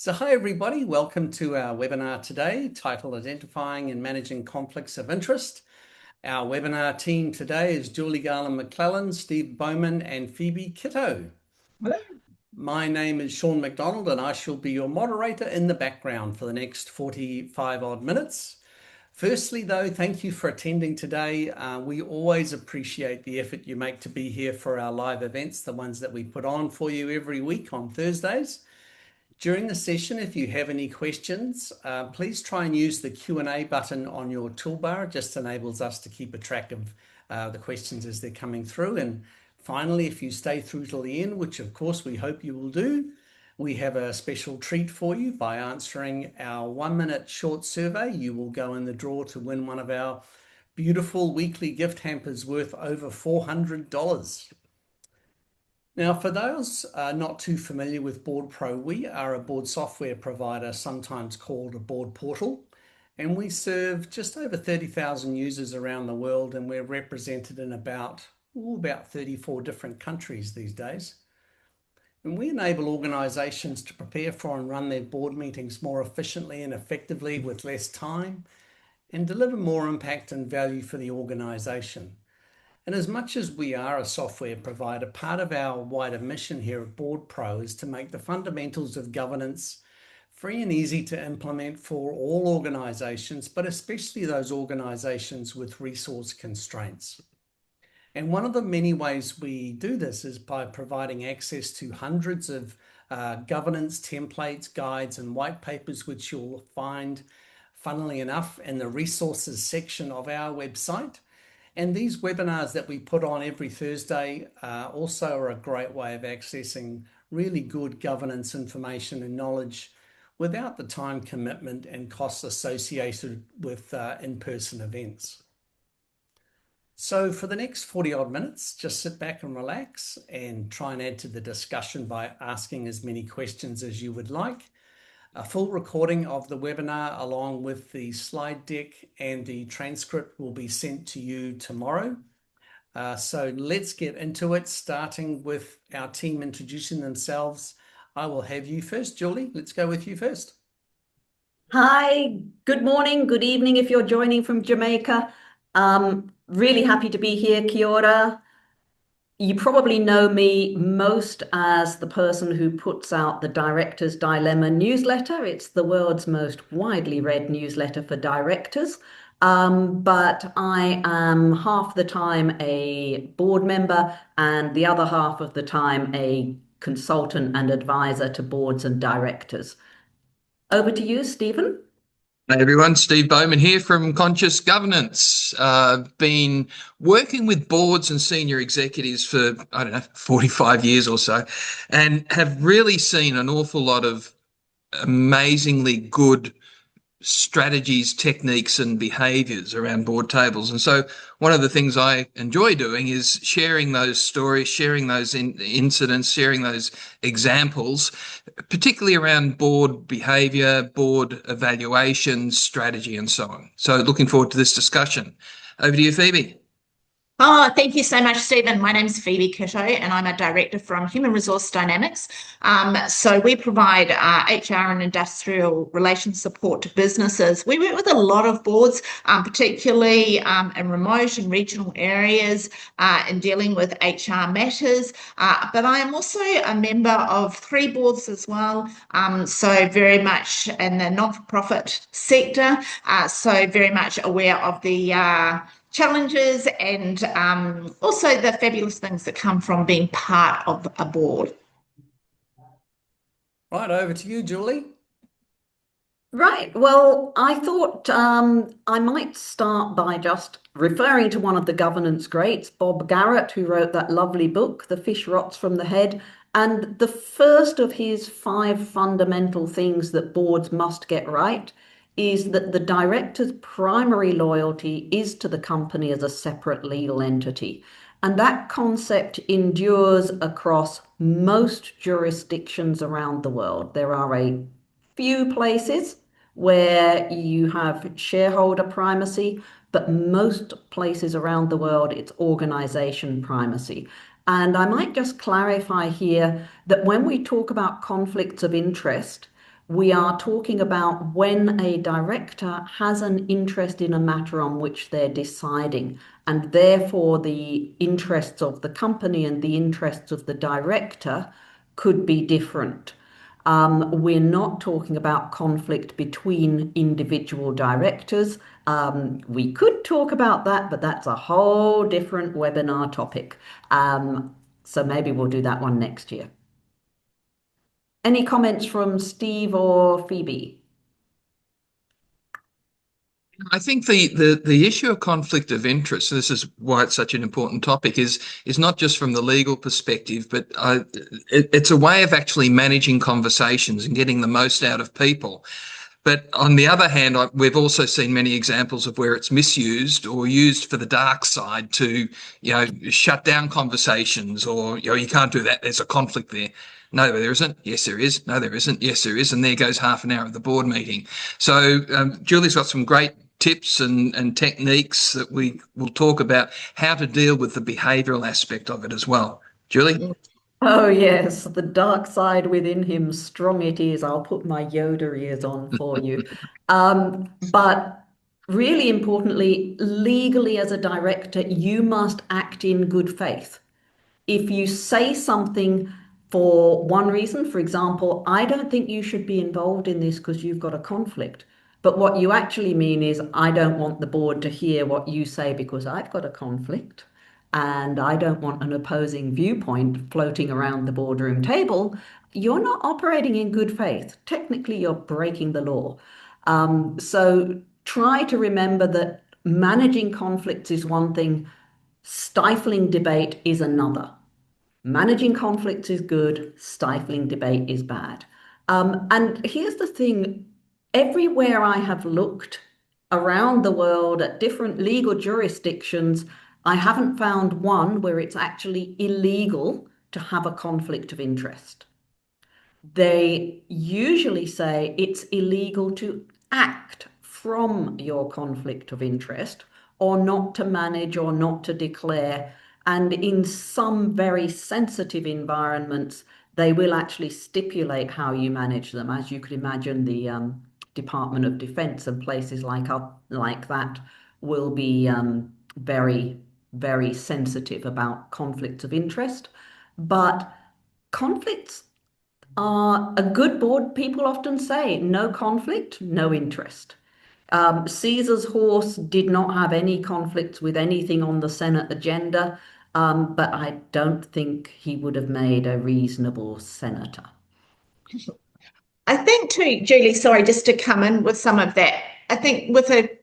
So hi everybody, welcome to our webinar today titled Identifying and Managing Conflicts of Interest. Our webinar team today is Julie Garland McLellan, Steve Bowman and Phoebe Kitto. Hello. My name is Sean McDonald and I shall be your moderator in the background for the next 45 odd minutes. Firstly though, thank you for attending today. We always appreciate the effort you make to be here for our live events, the ones that we put on for you every week on Thursdays. During the session, if you have any questions, please try and use the Q&A button on your toolbar. It just enables us to keep a track of the questions as they're coming through. And finally, if you stay through till the end, which of course we hope you will do, we have a special treat for you. By answering our 1-minute short survey, you will go in the draw to win one of our beautiful weekly gift hampers worth over $400. Now, for those not too familiar with BoardPro, we are a board software provider, sometimes called a board portal, and we serve just over 30,000 users around the world, and we're represented in about 34 different countries these days. And we enable organizations to prepare for and run their board meetings more efficiently and effectively with less time and deliver more impact and value for the organization. And as much as we are a software provider, part of our wider mission here at BoardPro is to make the fundamentals of governance free and easy to implement for all organizations, but especially those organizations with resource constraints. And one of the many ways we do this is by providing access to hundreds of governance templates, guides, and white papers, which you'll find, funnily enough, in the resources section of our website. And these webinars that we put on every Thursday also are a great way of accessing really good governance information and knowledge without the time commitment and costs associated with in-person events. So for the next 40 odd minutes, just sit back and relax and try and add to the discussion by asking as many questions as you would like. A full recording of the webinar along with the slide deck and the transcript will be sent to you tomorrow. So let's get into it, starting with our team introducing themselves. I will have you first, Julie. Let's go with you first. Hi, good morning, good evening if you're joining from Jamaica. Really happy to be here. Kia ora. You probably know me most as the person who puts out the Director's Dilemma newsletter. It's the world's most widely read newsletter for directors. But I am half the time a board member and the other half of the time a consultant and advisor to boards and directors. Over to you, Stephen. Hey everyone, Steve Bowman here from Conscious Governance. Been working with boards and senior executives for, 45 years or so, and have really seen an awful lot of amazingly good strategies, techniques and behaviors around board tables. And so one of the things I enjoy doing is sharing those stories, sharing those incidents, sharing those examples, particularly around board behavior, board evaluation, strategy and so on. So looking forward to this discussion. Over to you, Phoebe. Oh, thank you so much, Stephen. My name is Phoebe Kitto, and I'm a director from Human Resource Dynamics. So we provide HR and industrial relations support to businesses. We work with a lot of boards, particularly in remote and regional areas in dealing with HR matters. But I am also a member of 3 boards as well, so very much in the not-for-profit sector, so very much aware of the challenges and also the fabulous things that come from being part of a board. Right, over to you, Julie. Right. Well, I thought I might start by just referring to one of the governance greats, Bob Garrett, who wrote that lovely book, The Fish Rots from the Head. And the first of his 5 fundamental things that boards must get right is that the director's primary loyalty is to the company as a separate legal entity. And that concept endures across most jurisdictions around the world. There are a few places where you have shareholder primacy, but most places around the world, it's organization primacy. And I might just clarify here that when we talk about conflicts of interest, We are talking about when a director has an interest in a matter on which they're deciding, and therefore the interests of the company and the interests of the director could be different. We're not talking about conflict between individual directors. We could talk about that, but that's a whole different webinar topic. So maybe we'll do that one next year. Any comments from Steve or Phoebe? I think the issue of conflict of interest, this is why it's such an important topic, is not just from the legal perspective, but it's a way of actually managing conversations and getting the most out of people. But on the other hand, we've also seen many examples of where it's misused or used for the dark side to, shut down conversations, or, you can't do that. There's a conflict there. No, there isn't. Yes, there is. No, there isn't. Yes, there is. And there goes half an hour of the board meeting. So Julie's got some great tips and techniques that we will talk about how to deal with the behavioural aspect of it as well. Julie? Oh, yes, the dark side within him, strong it is. I'll put my Yoda ears on for you. But really importantly, legally as a director, you must act in good faith. If you say something for one reason, for example, I don't think you should be involved in this because you've got a conflict. But what you actually mean is, I don't want the board to hear what you say because I've got a conflict. And I don't want an opposing viewpoint floating around the boardroom table. You're not operating in good faith. Technically, you're breaking the law. So try to remember that managing conflicts is one thing, stifling debate is another. Managing conflicts is good, stifling debate is bad. And here's the thing, everywhere I have looked around the world at different legal jurisdictions, I haven't found one where it's actually illegal to have a conflict of interest. They usually say it's illegal to act from your conflict of interest, or not to manage, or not to declare. And in some very sensitive environments, they will actually stipulate how you manage them. As you could imagine, the Department of Defense and places like that will be very, very sensitive about conflicts of interest. But conflicts are a good board. People often say, no conflict, no interest. Caesar's horse did not have any conflicts with anything on the Senate agenda, but I don't think he would have made a reasonable senator. I think too, Julie, sorry, just to come in with some of that. I think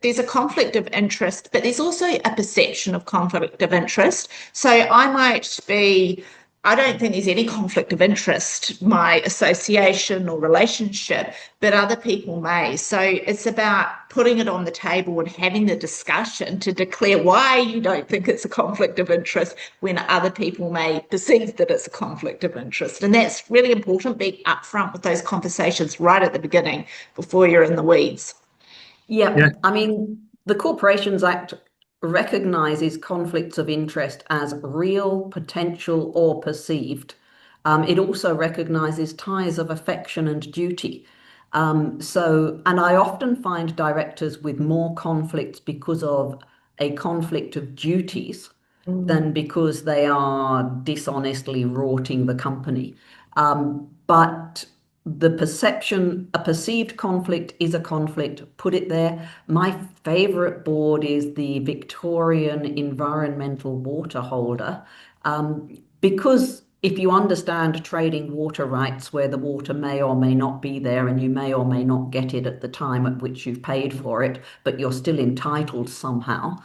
there's a conflict of interest, but there's also a perception of conflict of interest. So I don't think there's any conflict of interest, my association or relationship, but other people may. So it's about putting it on the table and having the discussion to declare why you don't think it's a conflict of interest when other people may perceive that it's a conflict of interest. And that's really important, being upfront with those conversations right at the beginning before you're in the weeds. Yeah. I mean, the Corporations Act recognizes conflicts of interest as real, potential, or perceived. It also recognizes ties of affection and duty. And I often find directors with more conflicts because of a conflict of duties than because they are dishonestly rorting the company. But the perception, a perceived conflict is a conflict, put it there. My favorite board is the Victorian Environmental Water Holder, because if you understand trading water rights, where the water may or may not be there and you may or may not get it at the time at which you've paid for it, but you're still entitled somehow.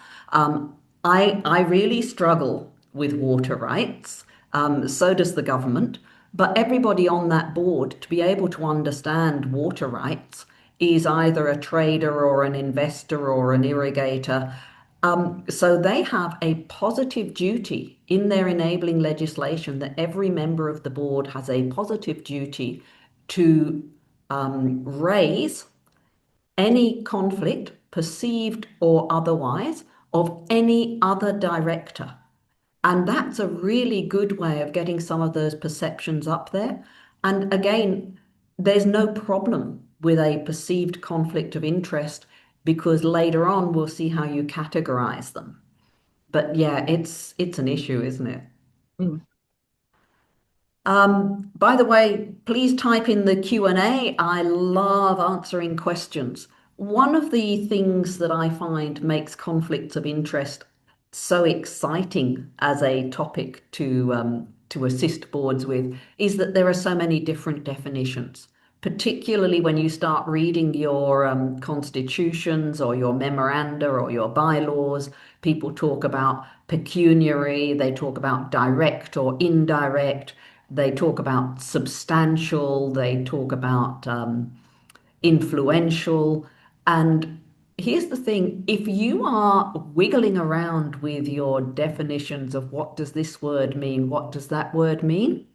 I really struggle with water rights. So does the government. But everybody on that board, to be able to understand water rights, is either a trader or an investor or an irrigator. So they have a positive duty in their enabling legislation that every member of the board has a positive duty to raise any conflict, perceived or otherwise, of any other director. And that's a really good way of getting some of those perceptions up there. And again, there's no problem with a perceived conflict of interest because later on we'll see how you categorize them. But yeah, it's an issue, isn't it? Mm. By the way, please type in the Q&A. I love answering questions. One of the things that I find makes conflicts of interest so exciting as a topic to assist boards with is that there are so many different definitions, particularly when you start reading your constitutions or your memoranda or your bylaws. People talk about pecuniary, they talk about direct or indirect, they talk about substantial, they talk about influential. And here's the thing, if you are wiggling around with your definitions of what does this word mean, what does that word mean,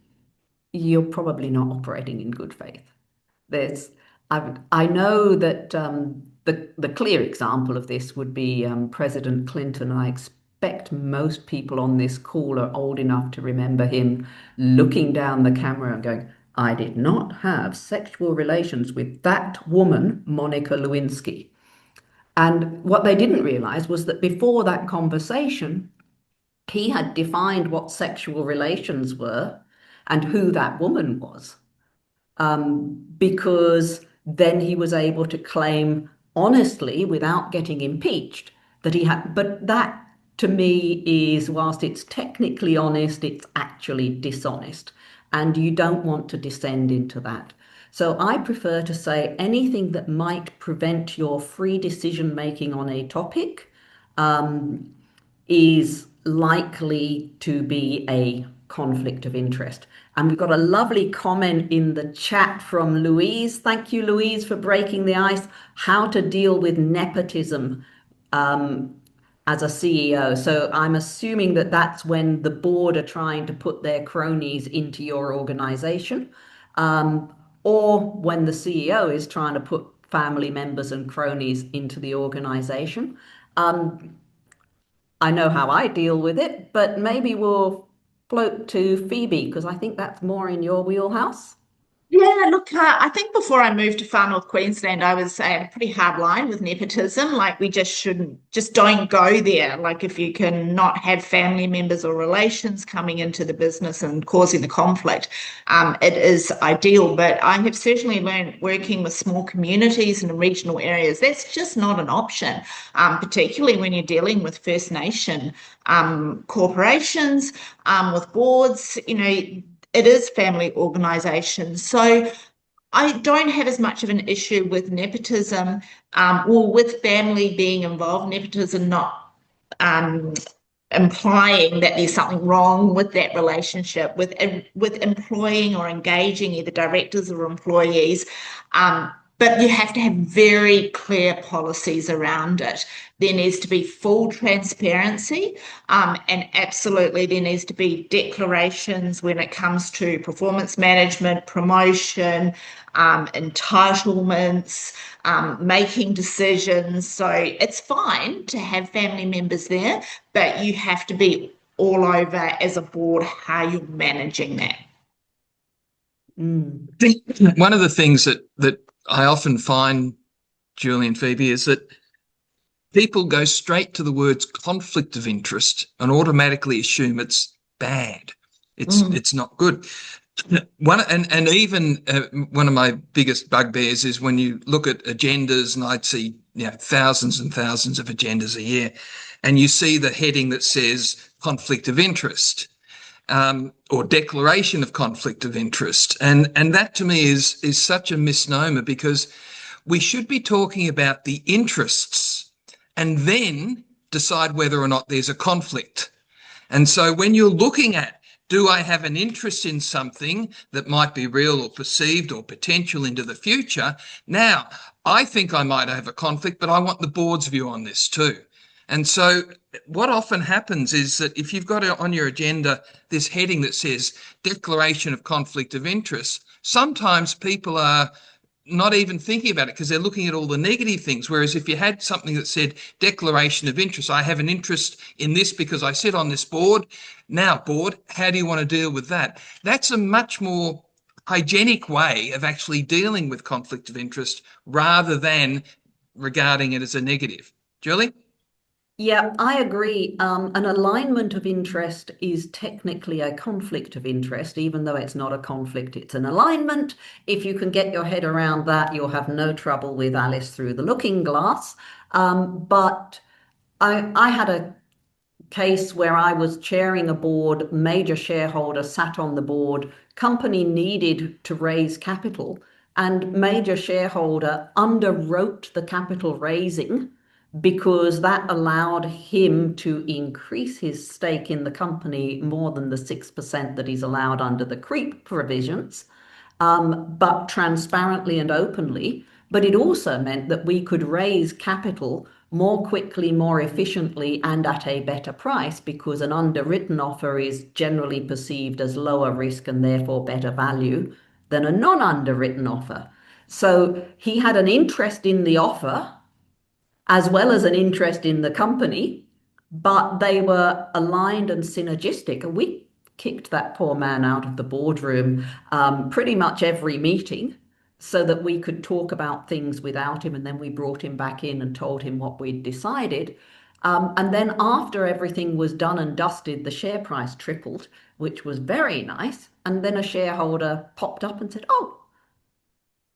you're probably not operating in good faith. There's, I know that the clear example of this would be President Clinton. I expect most people on this call are old enough to remember him looking down the camera and going, "I did not have sexual relations with that woman, Monica Lewinsky." And what they didn't realize was that before that conversation, he had defined what sexual relations were and who that woman was. Because then he was able to claim honestly, without getting impeached, that he had. But that, to me, is, whilst it's technically honest, it's actually dishonest. And you don't want to descend into that. So I prefer to say anything that might prevent your free decision making on a topic is likely to be a conflict of interest. And we've got a lovely comment in the chat from Louise. Thank you, Louise, for breaking the ice. How to deal with nepotism as a CEO. So I'm assuming that that's when the board are trying to put their cronies into your organization, or when the CEO is trying to put family members and cronies into the organization. I know how I deal with it, but maybe we'll float to Phoebe because I think that's more in your wheelhouse. Yeah, look, I think before I moved to Far North Queensland, I was a pretty hard line with nepotism. Like, we just don't go there. Like, if you can not have family members or relations coming into the business and causing the conflict, it is ideal. But I have certainly learned working with small communities and regional areas, that's just not an option, particularly when you're dealing with First Nation corporations, with boards, it is family organisations. So I don't have as much of an issue with nepotism, or with family being involved. Nepotism not implying that there's something wrong with that relationship, with employing or engaging either directors or employees. But you have to have very clear policies around it. There needs to be full transparency, and absolutely there needs to be declarations when it comes to performance management, promotion, entitlements, making decisions. So it's fine to have family members there, but you have to be all over as a board how you're managing that. I think one of the things that I often find, Julie and Phoebe, is that people go straight to the words conflict of interest and automatically assume it's bad. It's not good. One of my biggest bugbears is when you look at agendas, and I'd see thousands and thousands of agendas a year, and you see the heading that says conflict of interest. Or declaration of conflict of interest. And that to me is such a misnomer, because we should be talking about the interests and then decide whether or not there's a conflict. And so when you're looking at, do I have an interest in something that might be real or perceived or potential into the future? Now, I think I might have a conflict, but I want the board's view on this too. And so what often happens is that if you've got on your agenda this heading that says declaration of conflict of interest, sometimes people are not even thinking about it because they're looking at all the negative things. Whereas if you had something that said declaration of interest, I have an interest in this because I sit on this board. Now, board, how do you want to deal with that? That's a much more hygienic way of actually dealing with conflict of interest rather than regarding it as a negative. Julie? Yeah, I agree. An alignment of interest is technically a conflict of interest, even though it's not a conflict, it's an alignment. If you can get your head around that, you'll have no trouble with Alice through the looking glass. But I had a case where I was chairing a board, major shareholder sat on the board, company needed to raise capital, and major shareholder underwrote the capital raising because that allowed him to increase his stake in the company more than the 6% that he's allowed under the creep provisions, but transparently and openly. But it also meant that we could raise capital more quickly, more efficiently, and at a better price, because an underwritten offer is generally perceived as lower risk and therefore better value than a non-underwritten offer. So he had an interest in the offer as well as an interest in the company, but they were aligned and synergistic. And we kicked that poor man out of the boardroom pretty much every meeting so that we could talk about things without him. And then we brought him back in and told him what we'd decided. And then after everything was done and dusted, the share price tripled, which was very nice. And then a shareholder popped up and said, "Oh,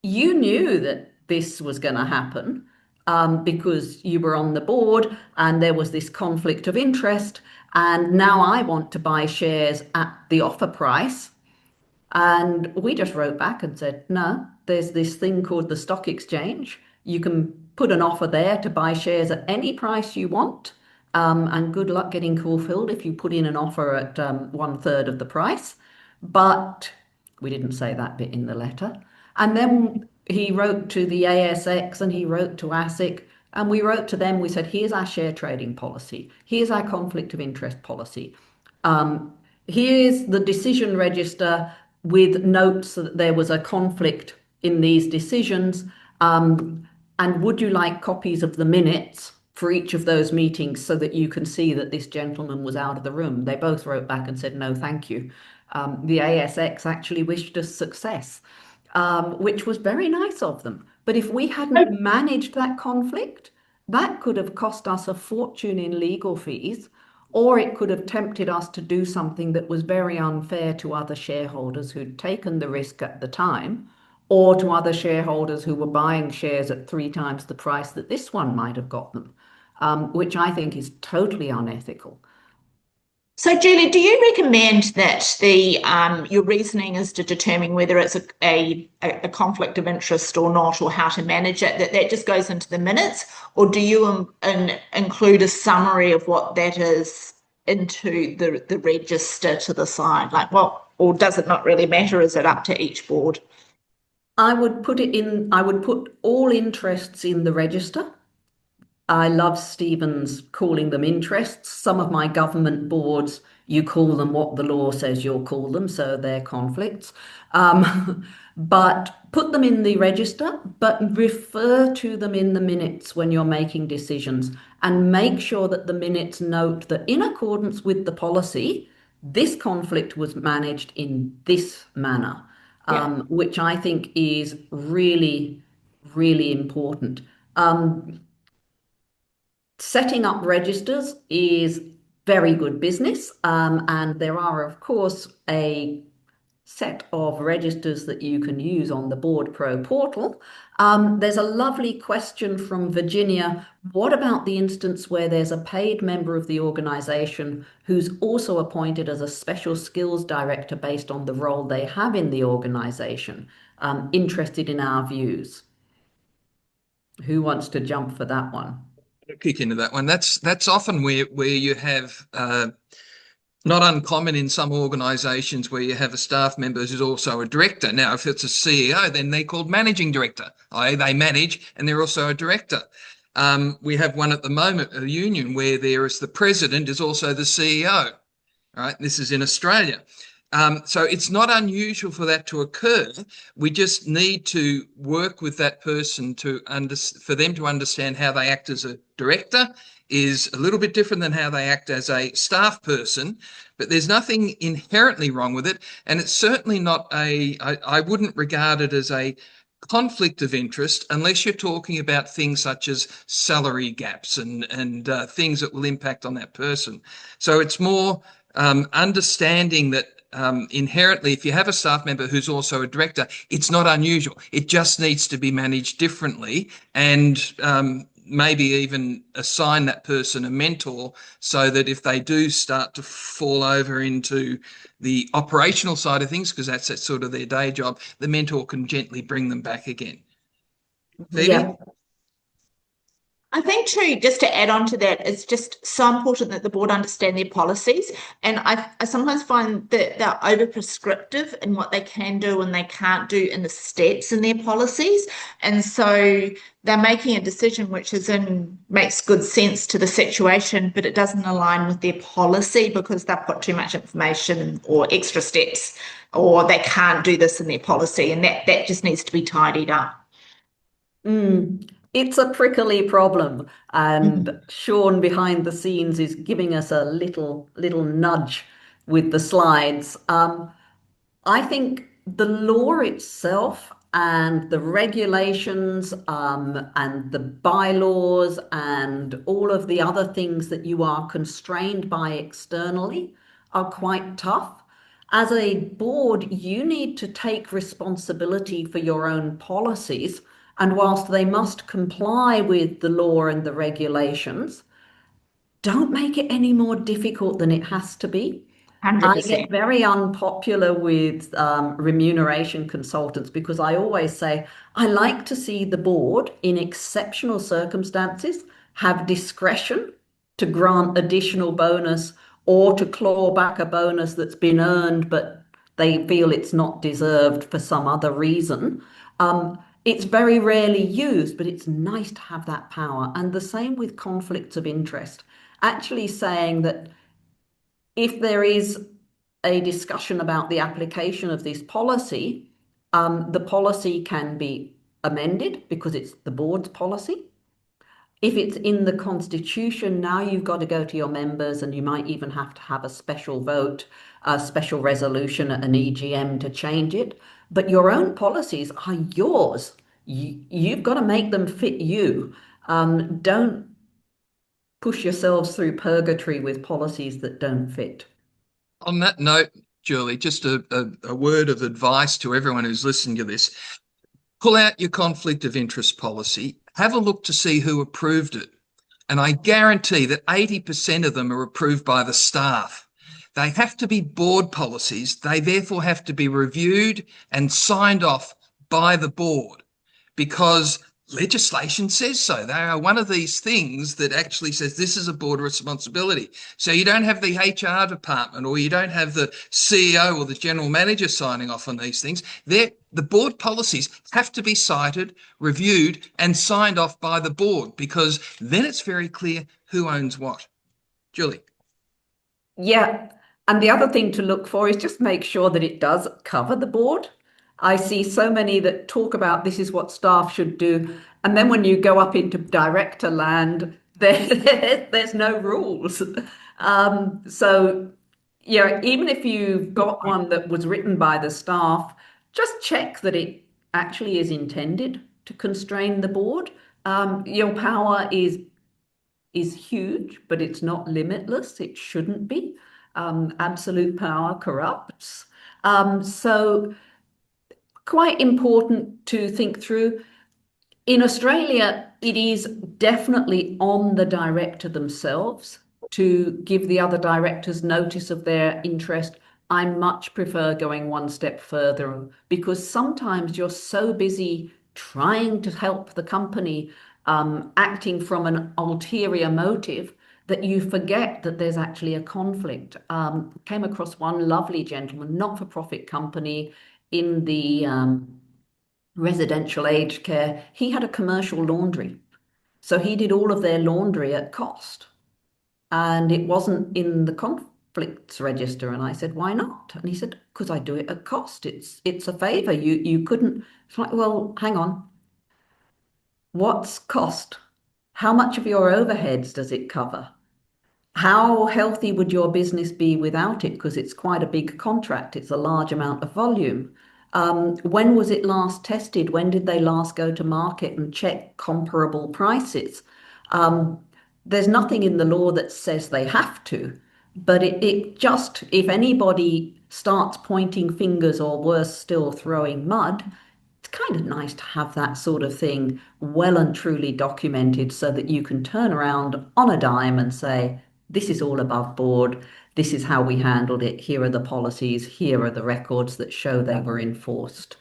you knew that this was going to happen because you were on the board and there was this conflict of interest. And now I want to buy shares at the offer price." And we just wrote back and said, "No, there's this thing called the stock exchange. You can put an offer there to buy shares at any price you want. And good luck getting fulfilled if you put in an offer at 1/3 of the price." But we didn't say that bit in the letter. And then he wrote to the ASX and he wrote to ASIC, and we wrote to them. We said, "Here's our share trading policy. Here's our conflict of interest policy. Here's the decision register with notes that there was a conflict in these decisions. And would you like copies of the minutes for each of those meetings so that you can see that this gentleman was out of the room?" They both wrote back and said, "No, thank you." The ASX actually wished us success, which was very nice of them. But if we hadn't managed that conflict, that could have cost us a fortune in legal fees, or it could have tempted us to do something that was very unfair to other shareholders who'd taken the risk at the time, or to other shareholders who were buying shares at 3 times the price that this one might have got them, which I think is totally unethical. So, Julie, do you recommend that your reasoning is to determine whether it's a conflict of interest or not, or how to manage it, that just goes into the minutes, or do you include a summary of what that is into the register to the side? Like, well, or does it not really matter? Is it up to each board? I would put all interests in the register. I love Stephen's calling them interests. Some of my government boards, you call them what the law says you'll call them, so they're conflicts. But put them in the register, but refer to them in the minutes when you're making decisions, and make sure that the minutes note that in accordance with the policy, this conflict was managed in this manner, which I think is really, really important. Setting up registers is very good business, and there are, of course, a set of registers that you can use on the BoardPro portal. There's a lovely question from Virginia. What about the instance where there's a paid member of the organisation who's also appointed as a special skills director based on the role they have in the organisation? Interested in our views. Who wants to jump for that one? Kick into that one. That's often where you have not uncommon in some organisations where you have a staff member who's also a director. Now, if it's a CEO, then they're called managing director. They manage and they're also a director. We have one at the moment, a union, where there is the president is also the CEO. Right, this is in Australia. So it's not unusual for that to occur. We just need to work with that person for them to understand how they act as a director is a little bit different than how they act as a staff person, but there's nothing inherently wrong with it. And it's certainly not I wouldn't regard it as a conflict of interest unless you're talking about things such as salary gaps and things that will impact on that person. So it's more understanding that inherently, if you have a staff member who's also a director, it's not unusual. It just needs to be managed differently, and maybe even assign that person a mentor so that if they do start to fall over into the operational side of things, because that's sort of their day job, the mentor can gently bring them back again. Phoebe? Yeah. I think too, just to add on to that, it's just so important that the board understand their policies. And I sometimes find that they're over prescriptive in what they can do and they can't do in the steps in their policies. And so they're making a decision which makes good sense to the situation, but it doesn't align with their policy because they've put too much information or extra steps, or they can't do this in their policy. And that just needs to be tidied up. It's a prickly problem, and Sean behind the scenes is giving us a little nudge with the slides. I think the law itself and the regulations and the bylaws and all of the other things that you are constrained by externally are quite tough. As a board, you need to take responsibility for your own policies. And whilst they must comply with the law and the regulations, don't make it any more difficult than it has to be. I 100%. get very unpopular with remuneration consultants because I always say I like to see the board in exceptional circumstances have discretion to grant additional bonus or to claw back a bonus that's been earned but they feel it's not deserved for some other reason. It's very rarely used, but it's nice to have that power. And the same with conflicts of interest. Actually saying that if there is a discussion about the application of this policy, the policy can be amended because it's the board's policy. If it's in the constitution, now you've got to go to your members and you might even have to have a special vote, a special resolution at an EGM to change it. But your own policies are yours. You've got to make them fit you. Don't push yourselves through purgatory with policies that don't fit. On that note, Julie, just a word of advice to everyone who's listening to this. Pull out your conflict of interest policy, have a look to see who approved it. And I guarantee that 80% of them are approved by the staff. They have to be board policies. They therefore have to be reviewed and signed off by the board because legislation says so. They are one of these things that actually says this is a board responsibility. So you don't have the HR department or you don't have the CEO or the general manager signing off on these things. The board policies have to be cited, reviewed and signed off by the board because then it's very clear who owns what. Julie. Yeah. And the other thing to look for is just make sure that it does cover the board. I see so many that talk about this is what staff should do. And then when you go up into director land, there's no rules. So, yeah, even if you've got one that was written by the staff, just check that it actually is intended to constrain the board. Your power is huge, but it's not limitless. It shouldn't be. Absolute power corrupts. So quite important to think through. In Australia, it is definitely on the director themselves to give the other directors notice of their interest. I much prefer going one step further because sometimes you're so busy trying to help the company, acting from an ulterior motive, that you forget that there's actually a conflict. Came across one lovely gentleman, not-for-profit company in the residential aged care. He had a commercial laundry. So he did all of their laundry at cost. And it wasn't in the conflicts register. And I said, why not? And he said, because I do it at cost. It's a favor. You couldn't. It's like, well, hang on. What's cost? How much of your overheads does it cover? How healthy would your business be without it? Because it's quite a big contract. It's a large amount of volume. When was it last tested? When did they last go to market and check comparable prices? Um, there's nothing in the law that says they have to, but it just, if anybody starts pointing fingers or worse still, throwing mud, it's kind of nice to have that sort of thing well and truly documented so that you can turn around on a dime and say, this is all above board. This is how we handled it. Here are the policies. Here are the records that show they were enforced.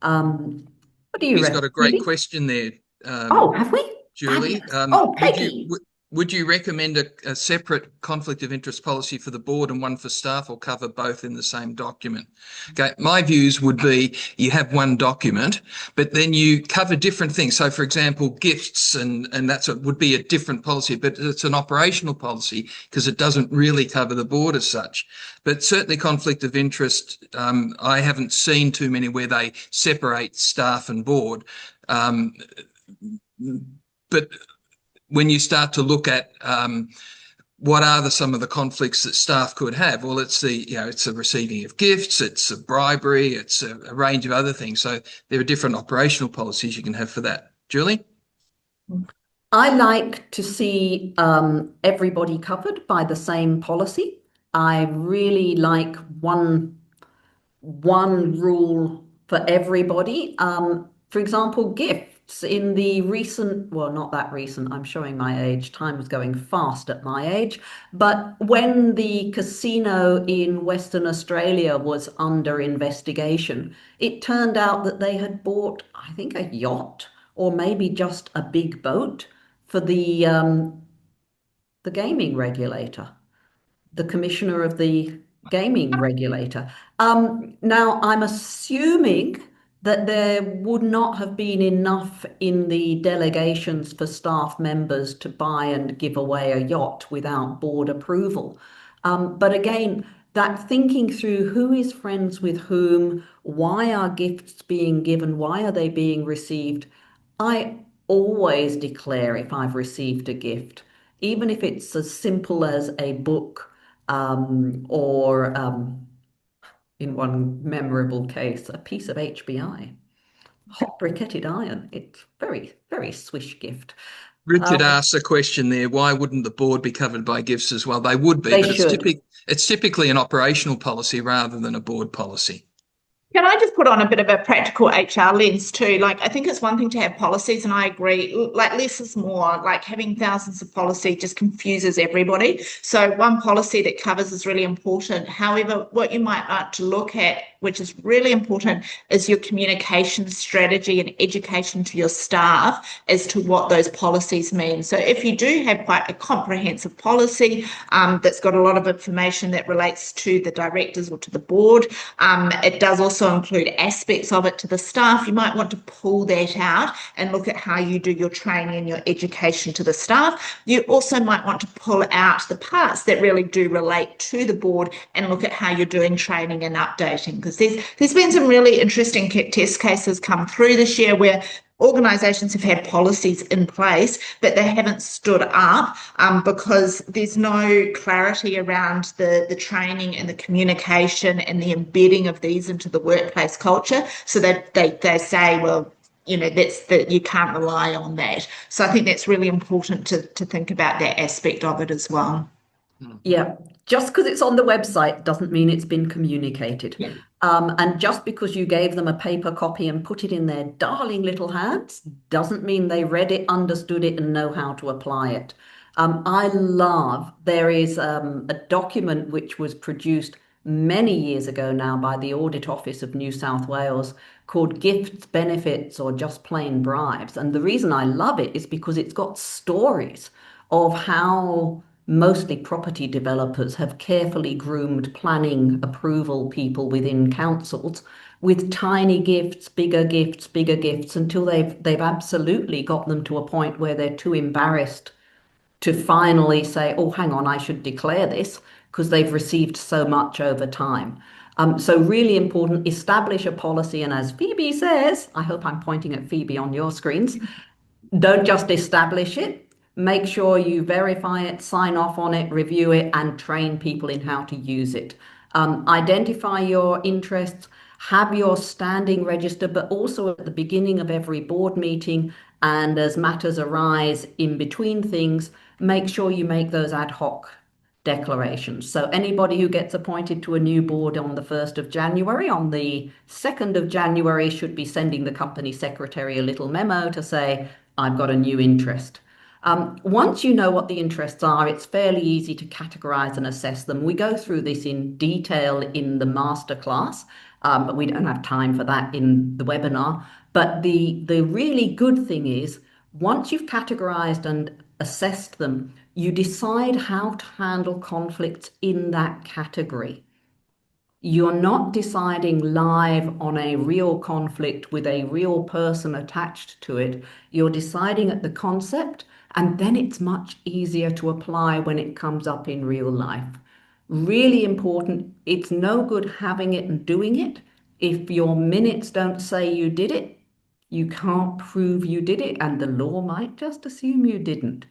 What do you He's got reckon, a great Phoebe? question there, Oh, have we? Julie. Fabulous. Oh, Would you Peggy. would you recommend a separate conflict of interest policy for the board and one for staff, or cover both in the same document? Okay, my views would be you have one document, but then you cover different things. So, for example, gifts and that's would be a different policy, but it's an operational policy because it doesn't really cover the board as such. But certainly, conflict of interest, I haven't seen too many where they separate staff and board. But when you start to look at what are some of the conflicts that staff could have, well, it's the receiving of gifts, it's a bribery, it's a range of other things. So there are different operational policies you can have for that. Julie? I like to see everybody covered by the same policy. I really like one rule for everybody. For example, gifts. In the recent, well, not that recent, I'm showing my age, time was going fast at my age, but when the casino in Western Australia was under investigation, it turned out that they had bought, I think, a yacht or maybe just a big boat for the gaming regulator, the commissioner of the gaming regulator. Now, I'm assuming that there would not have been enough in the delegations for staff members to buy and give away a yacht without board approval. But again, that thinking through who is friends with whom, why are gifts being given, why are they being received? I always declare if I've received a gift, even if it's as simple as a book or in one memorable case, a piece of HBI, hot briquetted iron. It's very, very swish gift. Richard asks a question there. Why wouldn't the board be covered by gifts as well? They would be, They but should. it's typically an operational policy rather than a board policy. Can I just put on a bit of a practical HR lens too? Like, I think it's one thing to have policies, and I agree, like, less is more. Like, having thousands of policy just confuses everybody. So one policy that covers is really important. However, what you might want to look at, which is really important, is your communication strategy and education to your staff as to what those policies mean. So if you do have quite a comprehensive policy that's got a lot of information that relates to the directors or to the board, it does also include aspects of it to the staff. You might want to pull that out and look at how you do your training and your education to the staff. You also might want to pull out the parts that really do relate to the board and look at how you're doing training and updating, because there's been some really interesting test cases come through this year where organisations have had policies in place, but they haven't stood up because there's no clarity around the training and the communication and the embedding of these into the workplace culture. So that they say, well, you can't rely on that. So I think that's really important to think about that aspect of it as well. Yeah, just because it's on the website doesn't mean it's been communicated. Yeah. And just because you gave them a paper copy and put it in their darling little hands doesn't mean they read it, understood it, and know how to apply it. There is a document which was produced many years ago now by the Audit Office of New South Wales called Gifts, Benefits, or Just Plain Bribes. And the reason I love it is because it's got stories of how mostly property developers have carefully groomed planning approval people within councils with tiny gifts, bigger gifts, bigger gifts, until they've absolutely got them to a point where they're too embarrassed to finally say, oh, hang on, I should declare this, because they've received so much over time. So really important, establish a policy. And as Phoebe says, I hope I'm pointing at Phoebe on your screens, don't just establish it, make sure you verify it, sign off on it, review it, and train people in how to use it. Identify your interests, have your standing register, but also at the beginning of every board meeting and as matters arise in between things, make sure you make those ad hoc declarations. So anybody who gets appointed to a new board on the 1st of January, on the 2nd of January, should be sending the company secretary a little memo to say, I've got a new interest. Once you know what the interests are, it's fairly easy to categorize and assess them. We go through this in detail in the masterclass, but we don't have time for that in the webinar. But the really good thing is, once you've categorized and assessed them, you decide how to handle conflicts in that category. You're not deciding live on a real conflict with a real person attached to it. You're deciding at the concept, and then it's much easier to apply when it comes up in real life. Really important. It's no good having it and doing it. If your minutes don't say you did it, you can't prove you did it, and the law might just assume you didn't.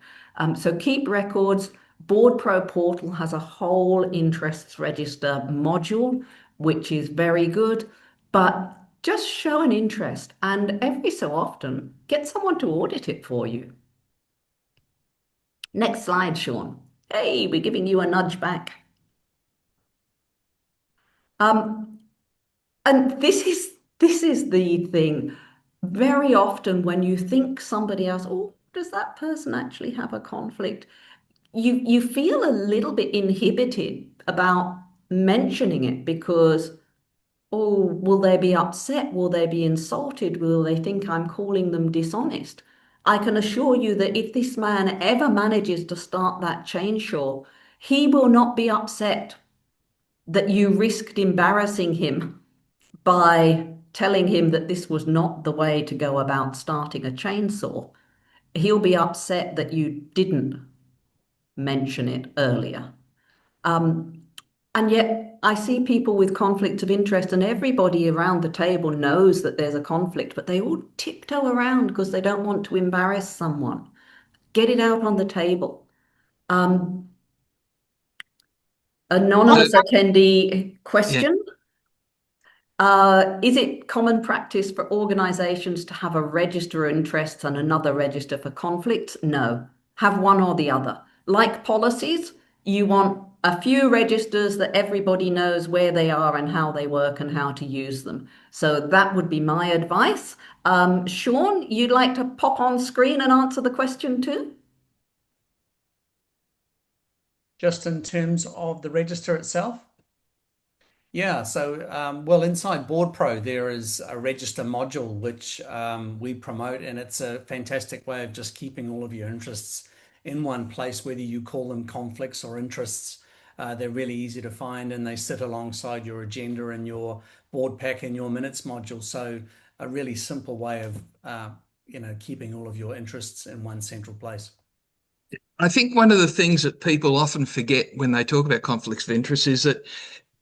So keep records. BoardPro portal has a whole interests register module, which is very good, but just show an interest and every so often get someone to audit it for you. Next slide, Sean. Hey, we're giving you a nudge back. And this is the thing. Very often when you think somebody else, oh, does that person actually have a conflict? You feel a little bit inhibited about mentioning it because, oh, will they be upset? Will they be insulted? Will they think I'm calling them dishonest? I can assure you that if this man ever manages to start that chainsaw, he will not be upset that you risked embarrassing him by telling him that this was not the way to go about starting a chainsaw. He'll be upset that you didn't mention it earlier. And yet I see people with conflicts of interest, and everybody around the table knows that there's a conflict, but they all tiptoe around because they don't want to embarrass someone. Get it out on the table. Anonymous attendee question. Is it common practice for organizations to have a register of interests and another register for conflicts? No, have one or the other. Like policies, you want a few registers that everybody knows where they are and how they work and how to use them. So that would be my advice. Sean, you'd like to pop on screen and answer the question too? Just in terms of the register itself? Yeah, so well, inside BoardPro, there is a register module which we promote, and it's a fantastic way of just keeping all of your interests in one place, whether you call them conflicts or interests. They're really easy to find, and they sit alongside your agenda and your board pack and your minutes module. So a really simple way of keeping all of your interests in one central place. I think one of the things that people often forget when they talk about conflicts of interest is that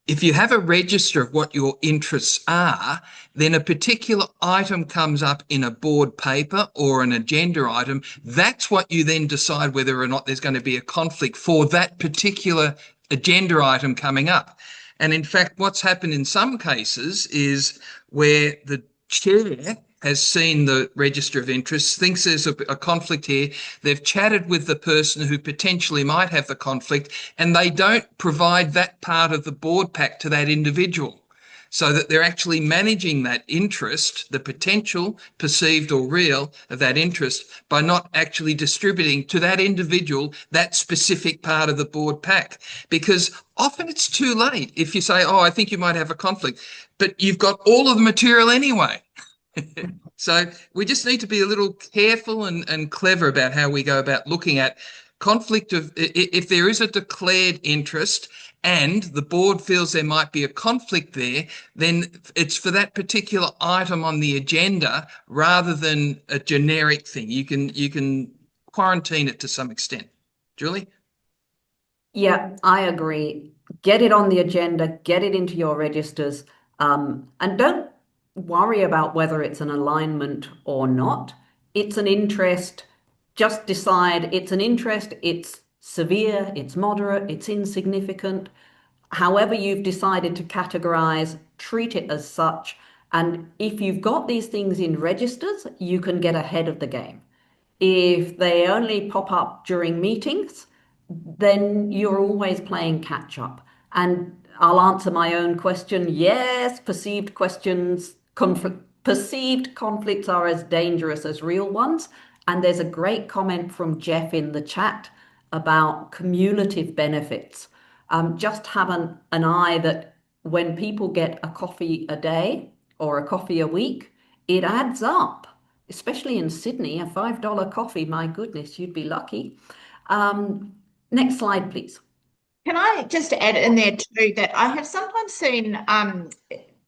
if you have a register of what your interests are, then a particular item comes up in a board paper or an agenda item. That's what you then decide whether or not there's going to be a conflict for that particular agenda item coming up. And in fact, what's happened in some cases is where the chair has seen the register of interests, thinks there's a conflict here. They've chatted with the person who potentially might have the conflict, and they don't provide that part of the board pack to that individual, so that they're actually managing that interest, the potential, perceived or real, of that interest by not actually distributing to that individual that specific part of the board pack. Because often it's too late if you say, oh, I think you might have a conflict, but you've got all of the material anyway. So we just need to be a little careful and clever about how we go about looking at conflict of, if there is a declared interest and the board feels there might be a conflict there, then it's for that particular item on the agenda rather than a generic thing. You can quarantine it to some extent. Julie? Yeah, I agree. get it on the agenda, get it into your registers, and don't worry about whether it's an alignment or not. It's an interest. Just decide it's an interest, it's severe, it's moderate, it's insignificant. However you've decided to categorize, treat it as such. And if you've got these things in registers, you can get ahead of the game. If they only pop up during meetings, then you're always playing catch up. And I'll answer my own question. Yes, perceived conflicts are as dangerous as real ones. And there's a great comment from Jeff in the chat about cumulative benefits. Just have an eye that when people get a coffee a day or a coffee a week, it adds up. Especially in Sydney, a $5 coffee, my goodness, you'd be lucky. Next slide, please. Can I just add in there too that I have sometimes seen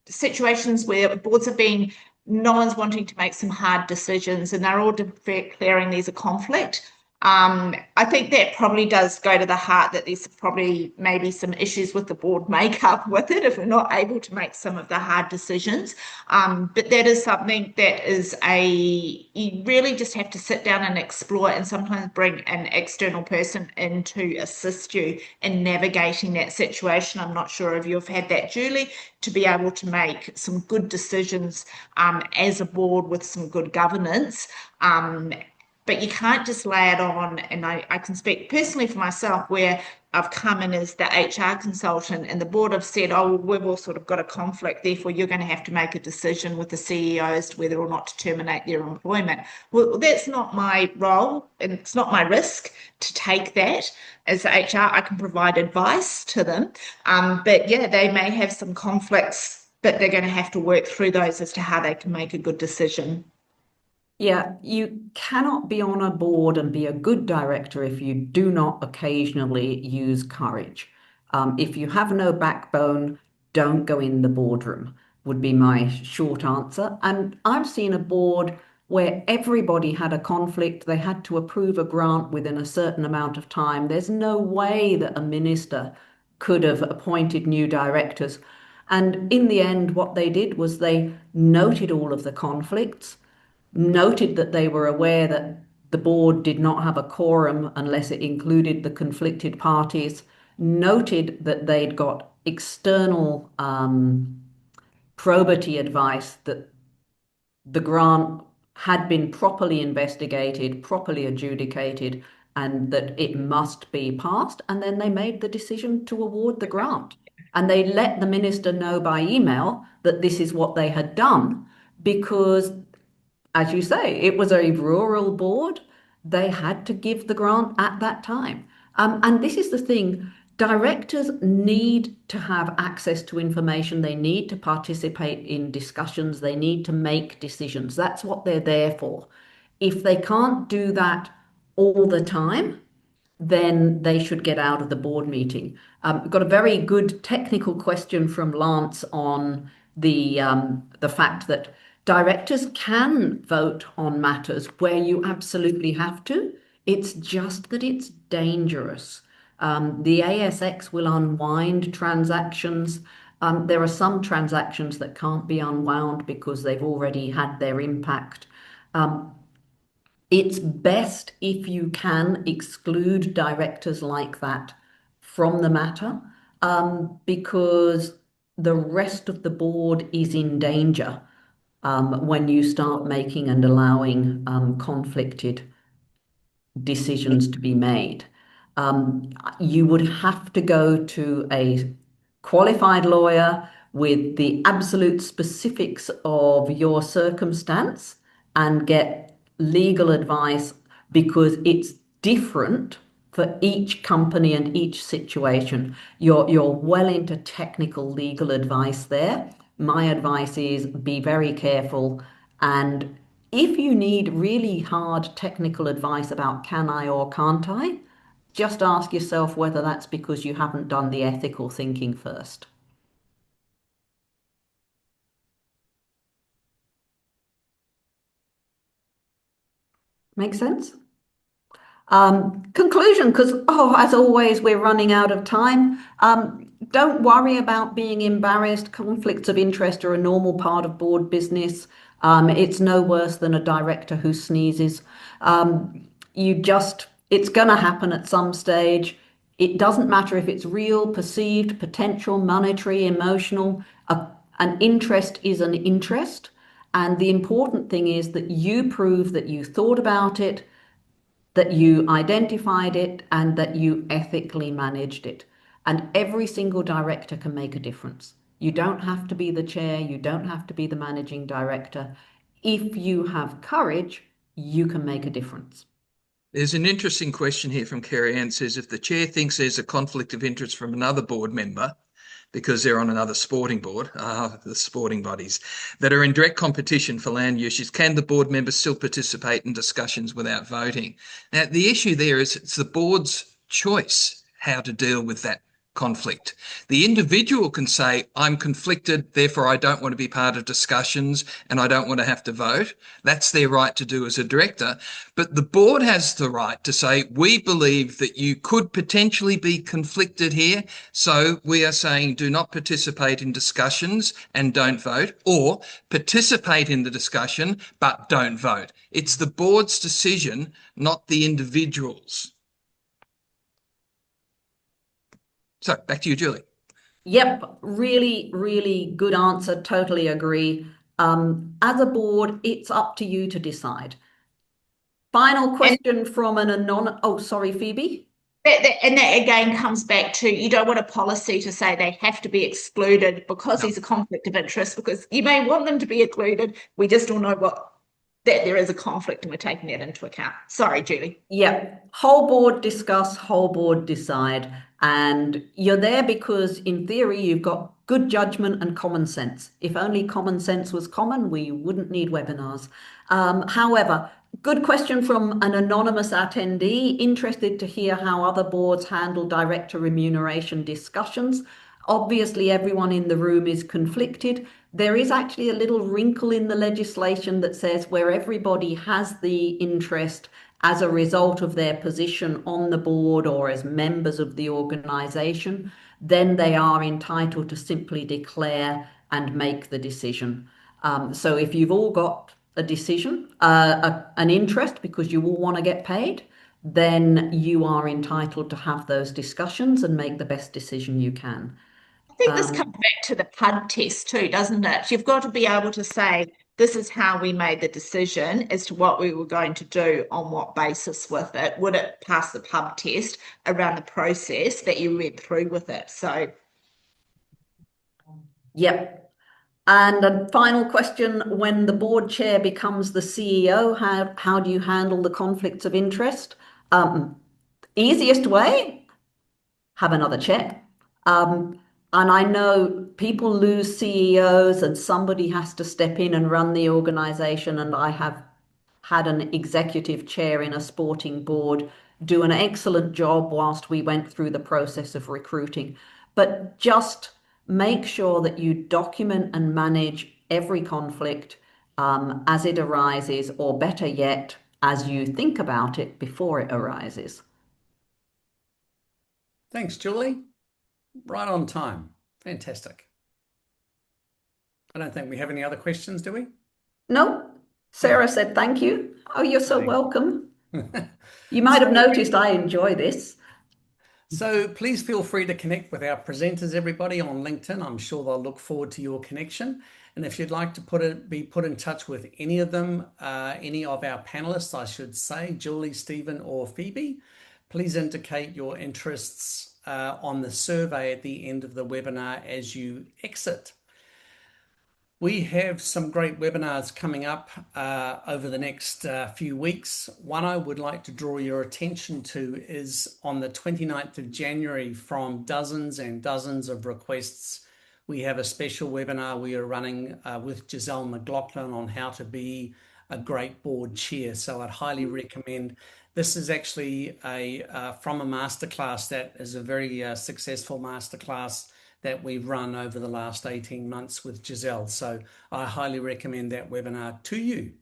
situations where boards have been, no one's wanting to make some hard decisions and they're all declaring there's a conflict. I think that probably does go to the heart that there's probably maybe some issues with the board makeup with it if we're not able to make some of the hard decisions. But that is something that is you really just have to sit down and explore and sometimes bring an external person in to assist you in navigating that situation. I'm not sure if you've had that, Julie, to be able to make some good decisions as a board with some good governance. But you can't just lay it on, and I can speak personally for myself where I've come in as the HR consultant and the board have said, oh, well, we've all sort of got a conflict, therefore you're going to have to make a decision with the CEO as to whether or not to terminate their employment. Well, that's not my role and it's not my risk to take that. As HR, I can provide advice to them. But yeah, they may have some conflicts, but they're going to have to work through those as to how they can make a good decision. Yeah, you cannot be on a board and be a good director if you do not occasionally use courage. If you have no backbone, don't go in the boardroom, would be my short answer. And I've seen a board where everybody had a conflict. They had to approve a grant within a certain amount of time. There's no way that a minister could have appointed new directors. And in the end, what they did was they noted all of the conflicts, noted that they were aware that the board did not have a quorum unless it included the conflicted parties, noted that they'd got external probity advice that the grant had been properly investigated, properly adjudicated, and that it must be passed. And then they made the decision to award the grant. And they let the minister know by email that this is what they had done because, as you say, it was a rural board. They had to give the grant at that time. And this is the thing, directors need to have access to information. They need to participate in discussions. They need to make decisions. That's what they're there for. If they can't do that all the time, then they should get out of the board meeting. We've got a very good technical question from Lance on the fact that directors can vote on matters where you absolutely have to. It's just that it's dangerous. The ASX will unwind transactions. There are some transactions that can't be unwound because they've already had their impact. It's best if you can exclude directors like that from the matter because the rest of the board is in danger when you start making and allowing conflicted decisions to be made. You would have to go to a qualified lawyer with the absolute specifics of your circumstance and get legal advice because it's different for each company and each situation. You're well into technical legal advice there. My advice is be very careful, and if you need really hard technical advice about can I or can't I, just ask yourself whether that's because you haven't done the ethical thinking first. Make sense? Conclusion, because, as always, we're running out of time. don't worry about being embarrassed. Conflicts of interest are a normal part of board business. It's no worse than a director who sneezes. It's going to happen at some stage. It doesn't matter if it's real, perceived, potential, monetary, emotional. An interest is an interest. And the important thing is that you prove that you thought about it, that you identified it, and that you ethically managed it. And every single director can make a difference. You don't have to be the chair, you don't have to be the managing director. If you have courage, you can make a difference. There's an interesting question here from Kerry Ann. Says, if the chair thinks there's a conflict of interest from another board member because they're on another sporting board, the sporting bodies, that are in direct competition for land uses, can the board members still participate in discussions without voting? Now, the issue there is it's the board's choice how to deal with that conflict. The individual can say, I'm conflicted, therefore I don't want to be part of discussions and I don't want to have to vote. That's their right to do as a director. But the board has the right to say, we believe that you could potentially be conflicted here. So we are saying do not participate in discussions and don't vote, or participate in the discussion but don't vote. It's the board's decision, not the individual's. So back to you, Julie. Yep, really, really good answer. Totally agree. As a board, it's up to you to decide. Final question from an anonymous. Oh, sorry, Phoebe. And that again comes back to, you don't want a policy to say they have to be excluded because there's a conflict of interest, because you may want them to be excluded. We just don't know that there is a conflict and we're taking that into account. Sorry, Julie. Yeah, whole board discuss, whole board decide. And you're there because in theory, you've got good judgment and common sense. If only common sense was common, we wouldn't need webinars. However, good question from an anonymous attendee, interested to hear how other boards handle director remuneration discussions. Obviously, everyone in the room is conflicted. There is actually a little wrinkle in the legislation that says where everybody has the interest as a result of their position on the board or as members of the organisation, then they are entitled to simply declare and make the decision. So if you've all got a decision, an interest because you all want to get paid, then you are entitled to have those discussions and make the best decision you can. I think this comes back to the PUD test too, doesn't it? You've got to be able to say, this is how we made the decision as to what we were going to do, on what basis with it. Would it pass the PUD test around the process that you went through with it? So, yep. And a final question, when the board chair becomes the CEO, how do you handle the conflicts of interest? Easiest way, have another chair. And I know people lose CEOs and somebody has to step in and run the organization. And I have had an executive chair in a sporting board do an excellent job whilst we went through the process of recruiting. But just make sure that you document and manage every conflict as it arises, or better yet, as you think about it before it arises. Thanks, Julie. Right on time. Fantastic. I don't think we have any other questions, do we? No, Sarah said thank you. Oh, you're so welcome. You might have noticed I enjoy this. So please feel free to connect with our presenters, everybody, on LinkedIn. I'm sure they'll look forward to your connection. And if you'd like to be put in touch with any of them, any of our panelists, I should say, Julie, Stephen, or Phoebe, please indicate your interests on the survey at the end of the webinar as you exit. We have some great webinars coming up over the next few weeks. One I would like to draw your attention to is on the 29th of January. From dozens and dozens of requests, we have a special webinar we are running with Julie McLellan on how to be a great board chair. So I'd highly recommend. This is actually from a masterclass that is a very successful masterclass that we've run over the last 18 months with Giselle. So I highly recommend that webinar to you.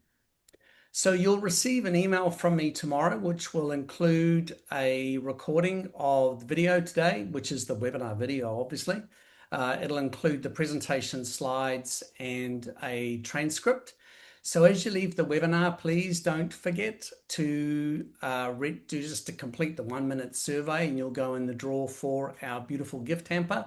So you'll receive an email from me tomorrow, which will include a recording of the video today, which is the webinar video, obviously. It'll include the presentation slides and a transcript. So as you leave the webinar, please don't forget to complete the 1-minute survey, and you'll go in the draw for our beautiful gift hamper.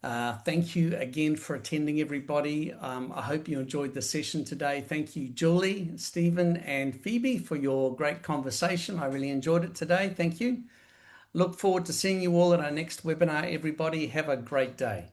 Thank you again for attending, everybody. I hope you enjoyed the session today. Thank you, Julie, Stephen, and Phoebe, for your great conversation. I really enjoyed it today. Thank you. Look forward to seeing you all at our next webinar, everybody. Have a great day.